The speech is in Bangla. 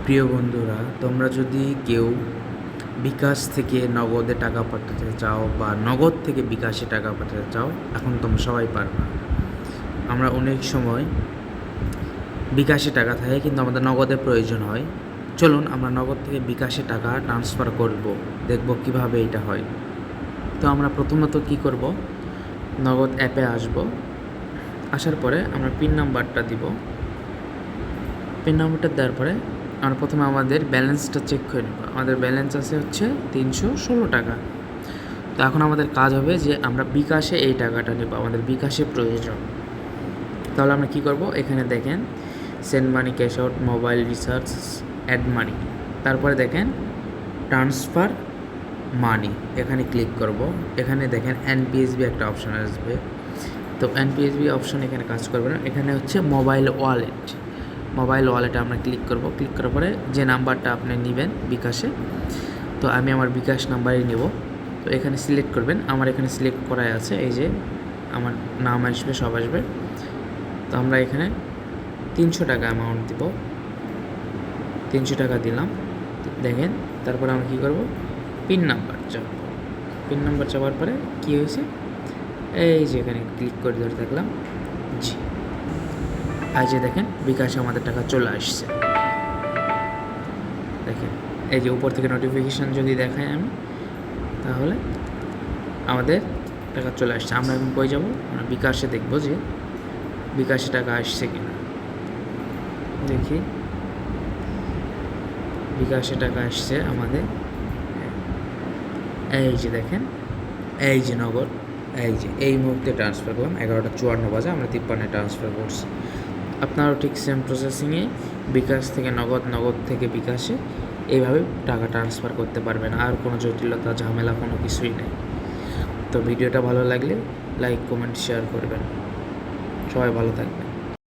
প্রিয় বন্ধুরা, তোমরা যদি কেউ বিকাশ থেকে নগদে টাকা পাঠাতে চাও বা নগদ থেকে বিকাশে টাকা পাঠাতে চাও, এখন তোমরা সবাই পারবে। আমরা অনেক সময় বিকাশে টাকা থাকে কিন্তু আমাদের নগদের প্রয়োজন হয়। চলুন আমরা নগদ থেকে বিকাশে টাকা ট্রান্সফার করব, দেখব কিভাবে এটা হয়। তো আমরা প্রথমত কি করব, নগদ অ্যাপে আসব। আসার পরে আমরা পিন নাম্বারটা দিব। পিন নাম্বারটা দেওয়ার পরে আমরা প্রথমে আমাদের ব্যালেন্সটা চেক করে নেব। আমাদের ব্যালেন্স আছে হচ্ছে 316 টাকা। তো এখন আমাদের কাজ হবে যে আমরা বিকাশে এই টাকাটা নেব, আমাদের বিকাশে প্রয়োজন। তাহলে আমরা কি করব, এখানে দেখেন send money, cash out, mobile recharge, add money, তারপরে দেখেন ট্রান্সফার মানি, এখানে ক্লিক করব। এখানে দেখেন এনপিএসবি একটা অপশান আসবে। তো এনপিএসবি অপশান এখানে কাজ করবে না, এখানে হচ্ছে মোবাইল ওয়ালেটে আমরা ক্লিক করব। ক্লিক করার পরে যে নাম্বারটা আপনি নেবেন বিকাশে, তো আমি আমার বিকাশ নাম্বারই নেব। তো এখানে সিলেক্ট করবেন, আমার এখানে সিলেক্ট করাই আছে, এই যে আমার নাম আসবে, সব আসবে। তো আমরা এখানে 300 টাকা অ্যামাউন্ট দিব, 300 টাকা দিলাম। দেখেন তারপরে আমরা কী করব, পিন নাম্বার চাপব। পিন নাম্বার চাপার পরে কী হয়েছে, এই যে এখানে ক্লিক করে ধরে থাকলাম, জি, আর যে দেখেন বিকাশে আমাদের টাকা চলে আসছে। দেখেন এই যে উপর থেকে নোটিফিকেশান যদি দেখাই আমি, তাহলে আমাদের টাকা চলে আসছে। আমরা এখন কই যাব, আমরা বিকাশে দেখব যে বিকাশে টাকা আসছে কিনা। দেখি বিকাশে টাকা আসছে আমাদের, এই যে দেখেন, এই যে নগদ, এই যে এই মুহূর্তে ট্রান্সফার করলাম, 11টা 54 বাজে আমরা 53 ট্রান্সফার করছি। আপনারাও ঠিক সেম প্রসেসিংয়ে বিকাশ থেকে নগদ, নগদ থেকে বিকাশে এইভাবে টাকা ট্রান্সফার করতে পারবেন। আর কোনো জটিলতা ঝামেলা কোনো কিছুই নেই। তো ভিডিওটা ভালো লাগলে লাইক, কমেন্ট, শেয়ার করবেন। সবাই ভালো থাকবেন।